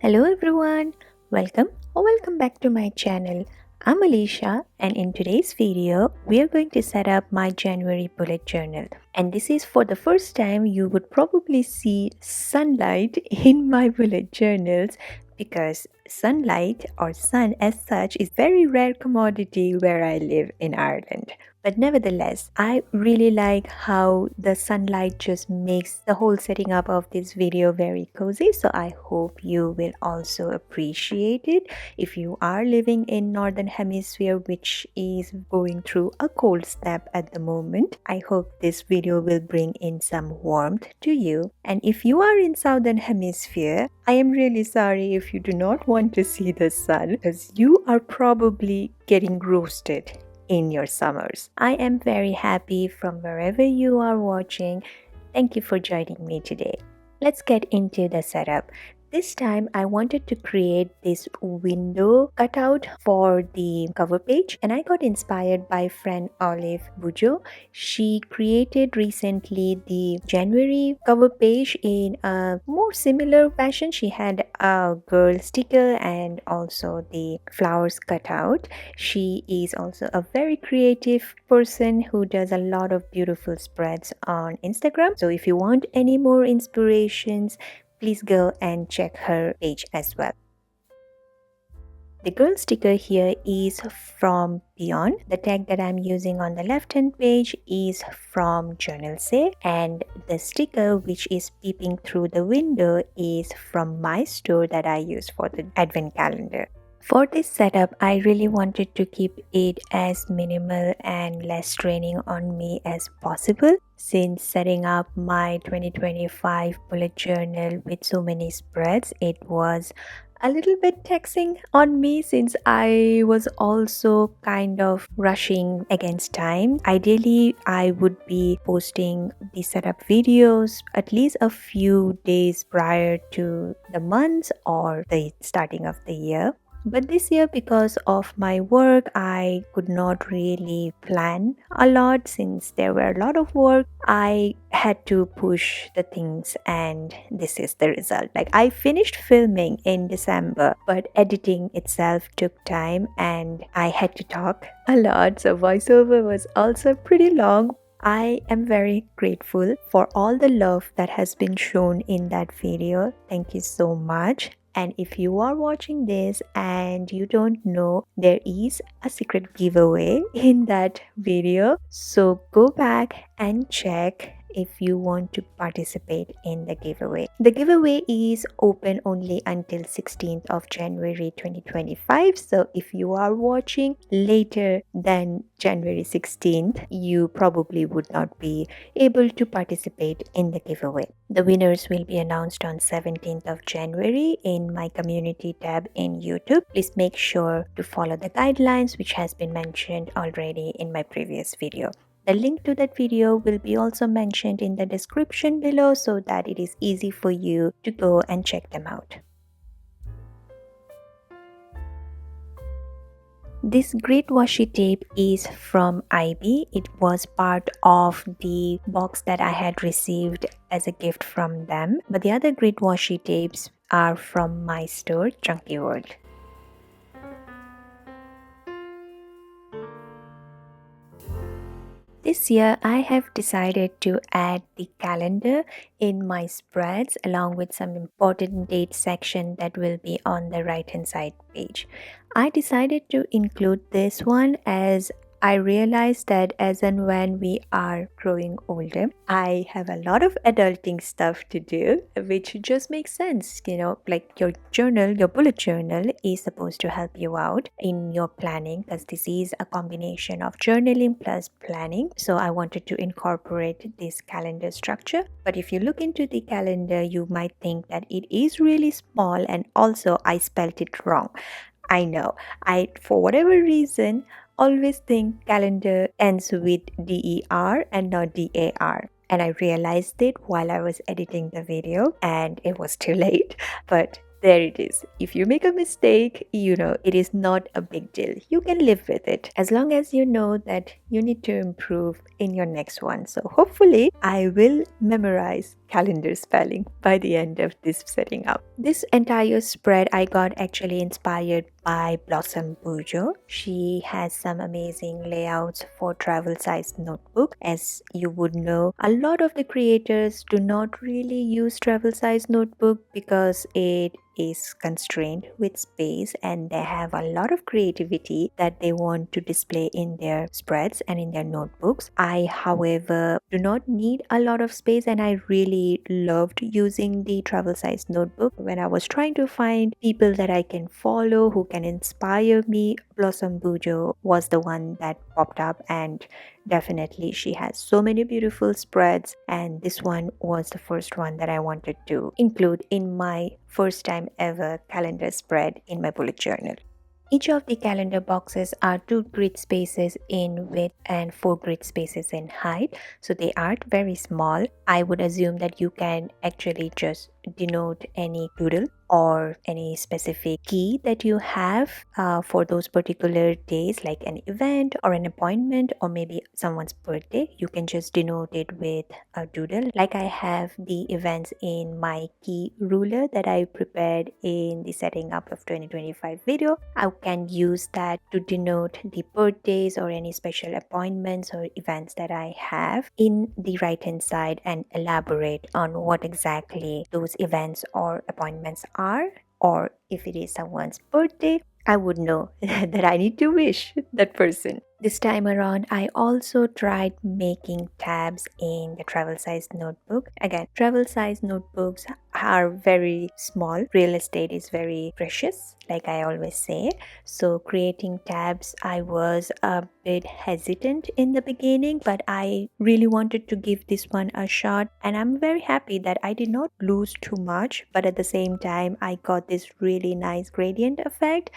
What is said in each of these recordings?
Hello everyone, welcome back to my channel. I'm Alicia and in today's video we are going to set up my January bullet journal. And this is for the first time you would probably see sunlight in my bullet journals because sunlight or sun as such is very rare commodity where I live in Ireland. But nevertheless, I really like how the sunlight just makes the whole setting up of this video very cozy. So I hope you will also appreciate it. If you are living in Northern Hemisphere, which is going through a cold snap at the moment, I hope this video will bring in some warmth to you. And if you are in Southern Hemisphere, I am really sorry if you do not want to see the sun because you are probably getting roasted in your summers. I am very happy from wherever you are watching. Thank you for joining me today. Let's get into the setup. This time I wanted to create this window cutout for the cover page and I got inspired by friend Olive Bujo. She created recently the January cover page in a more similar fashion. She had a girl sticker and also the flowers cutout. She is also a very creative person who does a lot of beautiful spreads on Instagram. So if you want any more inspirations, please go and check her page as well. The girl sticker here is from Beyond. The tag that I'm using on the left hand page is from Journal Say, and the sticker which is peeping through the window is from my store that I use for the advent calendar. For this setup, I really wanted to keep it as minimal and less straining on me as possible. Since setting up my 2025 bullet journal with so many spreads, it was a little bit taxing on me since I was also kind of rushing against time. Ideally, I would be posting the setup videos at least a few days prior to the months or the starting of the year. But this year, because of my work, I could not really plan a lot since there were a lot of work. I had to push the things and this is the result. Like I finished filming in December, but editing itself took time and I had to talk a lot. So voiceover was also pretty long. I am very grateful for all the love that has been shown in that video. Thank you so much. And if you are watching this and you don't know, there is a secret giveaway in that video. So go back and check if you want to participate in the giveaway. The giveaway is open only until 16th of January 2025. So if you are watching later than January 16th, you probably would not be able to participate in the giveaway. The winners will be announced on 17th of January in my community tab in YouTube. Please make sure to follow the guidelines which has been mentioned already in my previous video. The link to that video will be also mentioned in the description below so that it is easy for you to go and check them out. This great washi tape is from IB. It was part of the box that I had received as a gift from them. But the other great washi tapes are from my store, Chunky World. This year, I have decided to add the calendar in my spreads along with some important date section that will be on the right hand side page. I decided to include this one as I realized that as and when we are growing older, I have a lot of adulting stuff to do, which just makes sense. You know, like your journal, your bullet journal is supposed to help you out in your planning because this is a combination of journaling plus planning. So I wanted to incorporate this calendar structure. But if you look into the calendar, you might think that it is really small and also I spelt it wrong. I know. For whatever reason, always think calendar ends with DER and not DAR. And I realized it while I was editing the video and it was too late. But there it is. If you make a mistake, it is not a big deal. You can live with it as long as you know that you need to improve in your next one. So hopefully I will memorize calendar spelling by the end of this setting up. This entire spread I got actually inspired by Blossom Bujo. She has some amazing layouts for travel size notebook. As you would know, a lot of the creators do not really use travel size notebook because it is constrained with space and they have a lot of creativity that they want to display in their spreads and in their notebooks. I, however, do not need a lot of space and I really loved using the travel size notebook. When I was trying to find people that I can follow who can inspire me, Blossom Bujo was the one that popped up, and definitely she has so many beautiful spreads, and this one was the first one that I wanted to include in my first time ever calendar spread in my bullet journal. Each of the calendar boxes are 2 grid spaces in width and 4 grid spaces in height, so they aren't very small. I would assume that you can actually just denote any doodle or any specific key that you have for those particular days, like an event or an appointment or maybe someone's birthday. You can just denote it with a doodle. Like I have the events in my key ruler that I prepared in the setting up of 2025 video. I can use that to denote the birthdays or any special appointments or events that I have in the right hand side and elaborate on what exactly those events or appointments are, or if it is someone's birthday, I would know that I need to wish that person. This time around, I also tried making tabs in the travel size notebook. Again, travel size notebooks are very small. Real estate is very precious, like I always say. So creating tabs, I was a bit hesitant in the beginning, but I really wanted to give this one a shot. And I'm very happy that I did not lose too much, but at the same time, I got this really nice gradient effect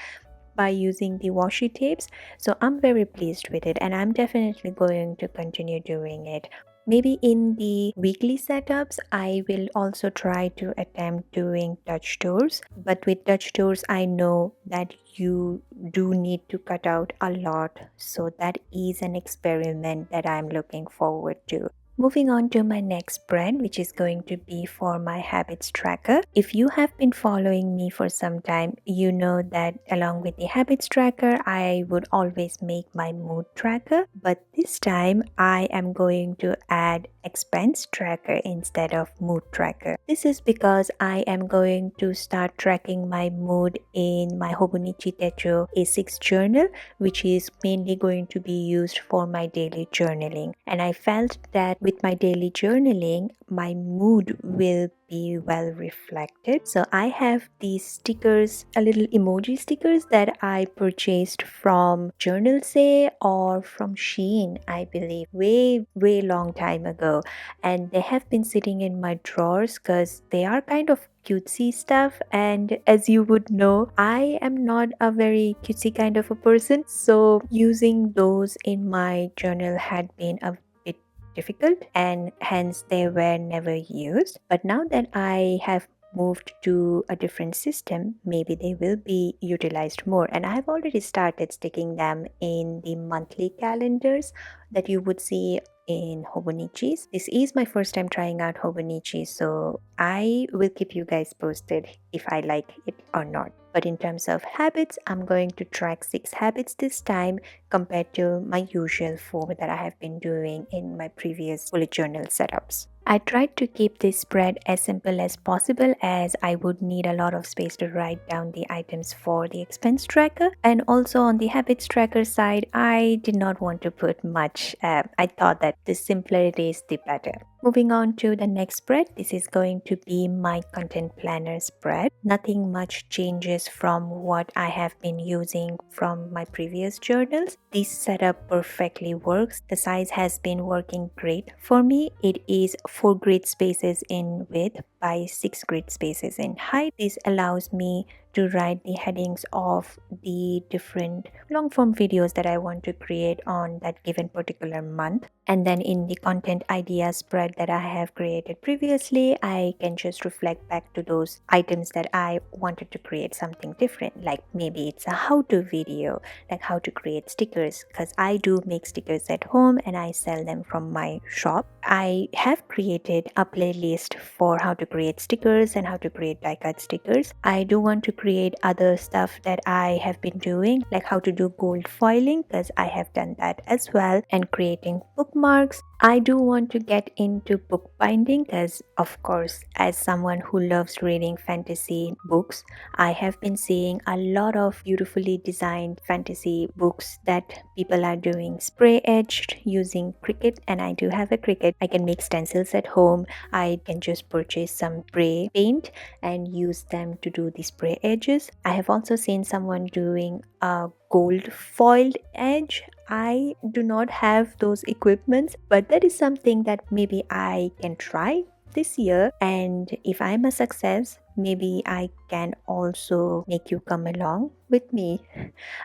by using the washi tapes. So I'm very pleased with it and I'm definitely going to continue doing it. Maybe in the weekly setups, I will also try to attempt doing touch tours. But with touch tours, I know that you do need to cut out a lot. So that is an experiment that I'm looking forward to. Moving on to my next spread, which is going to be for my habits tracker. If you have been following me for some time, you know that along with the habits tracker, I would always make my mood tracker. But this time, I am going to add expense tracker instead of mood tracker. This is because I am going to start tracking my mood in my Hobonichi Techo A6 journal, which is mainly going to be used for my daily journaling. And I felt that with my daily journaling, my mood will be well reflected. So I have these stickers, a little emoji stickers that I purchased from Journal Say or from Shein, I believe, way long time ago. And they have been sitting in my drawers because they are kind of cutesy stuff, and as you would know, I am not a very cutesy kind of a person, so using those in my journal had been a bit difficult and hence they were never used. But now that I have moved to a different system, maybe they will be utilized more, and I have already started sticking them in the monthly calendars that you would see in Hobonichis. This is my first time trying out Hobonichi, so I will keep you guys posted if I like it or not. But in terms of habits, I'm going to track 6 habits this time compared to my usual 4 that I have been doing in my previous bullet journal setups. I tried to keep this spread as simple as possible as I would need a lot of space to write down the items for the expense tracker, and also on the habits tracker side, I did not want to put much. I thought that the simpler it is, the better. Moving on to the next spread, this is going to be my content planner spread. Nothing much changes from what I have been using from my previous journals. This setup perfectly works. The size has been working great for me. It is 4 grid spaces in width by 6 grid spaces in height. This allows me to write the headings of the different long form videos that I want to create on that given particular month. And then in the content idea spread that I have created previously, I can just reflect back to those items that I wanted to create something different. Like maybe it's a how-to video, like how to create stickers, because I do make stickers at home and I sell them from my shop. I have created a playlist for how to create stickers and how to create die cut stickers. I do want to create other stuff that I have been doing, like how to do gold foiling, because I have done that as well, and creating bookmarks. I do want to get into bookbinding because, of course, as someone who loves reading fantasy books, I have been seeing a lot of beautifully designed fantasy books that people are doing spray etched using Cricut, and I do have a Cricut. I can make stencils at home. I can just purchase some spray paint and use them to do the spray edges. I have also seen someone doing a gold foiled edge. I do not have those equipments, but that is something that maybe I can try this year, and if I'm a success, maybe I can also make you come along with me.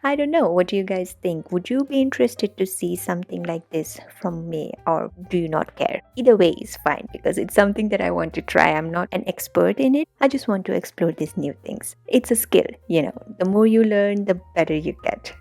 I don't know, what do you guys think? Would you be interested to see something like this from me, or do you not care? Either way is fine, because it's something that I want to try. I'm not an expert in it. I just want to explore these new things. It's a skill, the more you learn, the better you get.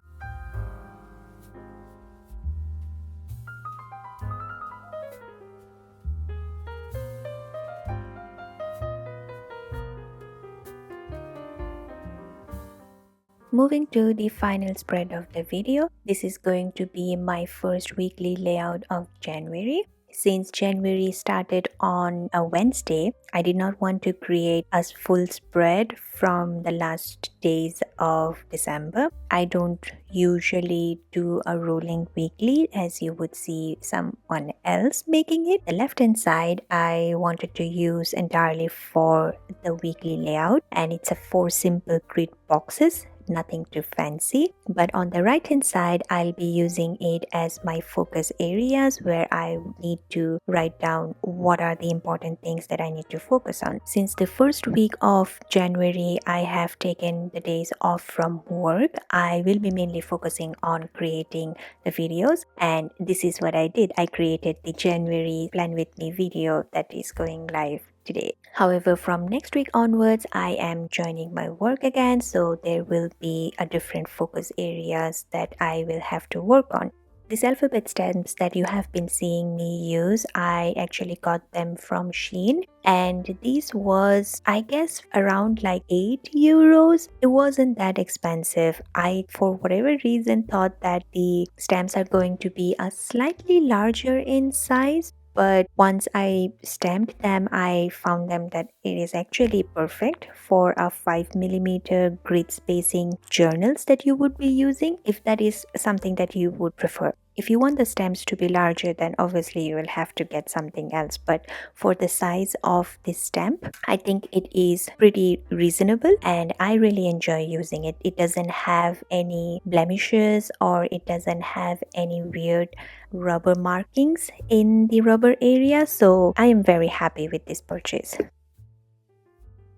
Moving to the final spread of the video, this is going to be my first weekly layout of January. Since January started on a Wednesday, I did not want to create a full spread from the last days of December. I don't usually do a rolling weekly as you would see someone else making it. The left hand side I wanted to use entirely for the weekly layout, and it's a 4 simple grid boxes. Nothing too fancy, but on the right hand side I'll be using it as my focus areas where I need to write down what are the important things that I need to focus on. Since the first week of January I have taken the days off from work, I will be mainly focusing on creating the videos, and this is what I did. I created the January Plan With Me video that is going live today. However, from next week onwards, I am joining my work again, so there will be a different focus areas that I will have to work on. These alphabet stamps that you have been seeing me use, I actually got them from Shein, and these was, I guess, around like €8. It wasn't that expensive. I, for whatever reason, thought that the stamps are going to be a slightly larger in size, but once I stamped them, I found them that it is actually perfect for a 5mm grid spacing journals that you would be using, if that is something that you would prefer. If you want the stamps to be larger, then obviously you will have to get something else, but for the size of this stamp, I think it is pretty reasonable and I really enjoy using it. It doesn't have any blemishes or it doesn't have any weird rubber markings in the rubber area, so I am very happy with this purchase.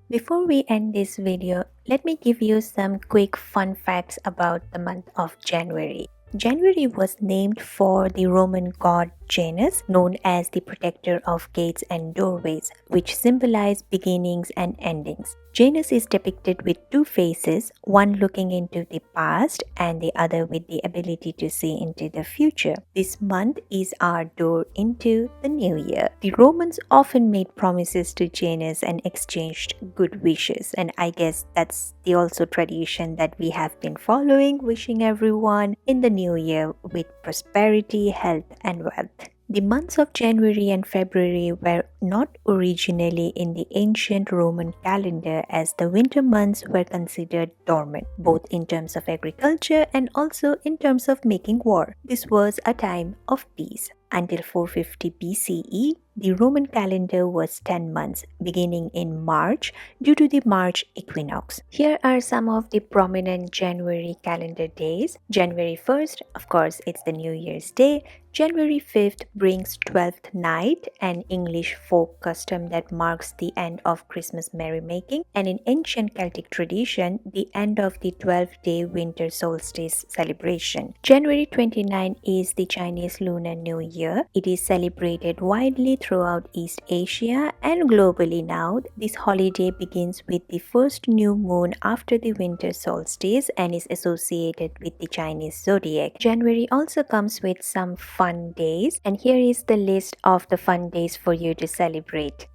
Before we end this video, let me give you some quick fun facts about the month of January. January was named for the Roman god Janus, known as the protector of gates and doorways, which symbolize beginnings and endings. Janus is depicted with 2 faces, one looking into the past and the other with the ability to see into the future. This month is our door into the new year. The Romans often made promises to Janus and exchanged good wishes, and I guess that's the also tradition that we have been following, wishing everyone in the new year with prosperity, health and wealth. The months of January and February were not originally in the ancient Roman calendar, as the winter months were considered dormant, both in terms of agriculture and also in terms of making war. This was a time of peace. Until 450 BCE, the Roman calendar was 10 months, beginning in March due to the March equinox. Here are some of the prominent January calendar days. January 1st, of course, it's the New Year's Day. January 5th brings Twelfth Night, an English folk custom that marks the end of Christmas merrymaking, and in ancient Celtic tradition, the end of the 12-day winter solstice celebration. January 29 is the Chinese Lunar New Year. It is celebrated widely throughout East Asia and globally now. This holiday begins with the first new moon after the winter solstice and is associated with the Chinese zodiac. January also comes with some fun days, and here is the list of the fun days for you to celebrate.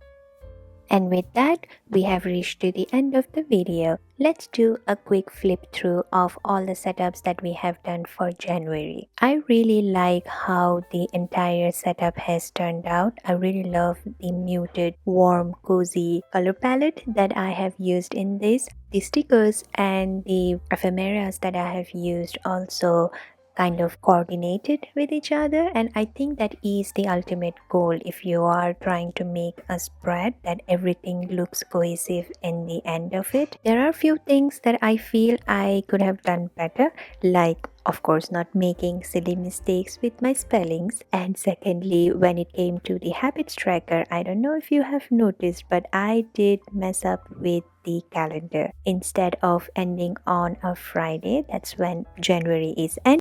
And with that, we have reached to the end of the video. Let's do a quick flip through of all the setups that we have done for January. I really like how the entire setup has turned out. I really love the muted, warm, cozy color palette that I have used in this. The stickers and the ephemeras that I have used also kind of coordinated with each other, and I think that is the ultimate goal if you are trying to make a spread, that everything looks cohesive in the end of it. There are few things that I feel I could have done better, like of course not making silly mistakes with my spellings, and secondly, when it came to the habits tracker, I don't know if you have noticed, but I did mess up with the calendar. Instead of ending on a Friday, that's when January is ending,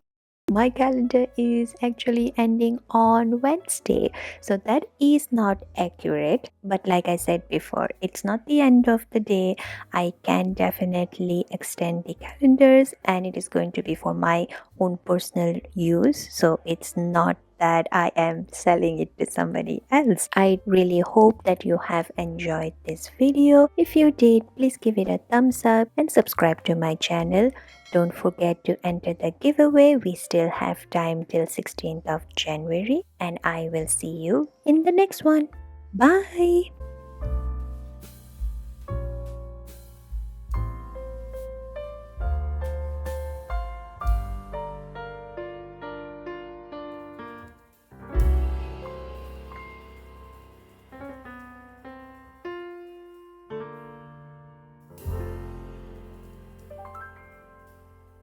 my calendar is actually ending on Wednesday. So that is not accurate. But like I said before, it's not the end of the day. I can definitely extend the calendars, and it is going to be for my own personal use. So it's not that I am selling it to somebody else. I really hope that you have enjoyed this video. If you did, please give it a thumbs up and subscribe to my channel. Don't forget to enter the giveaway. We still have time till 16th of January, and I will see you in the next one. Bye!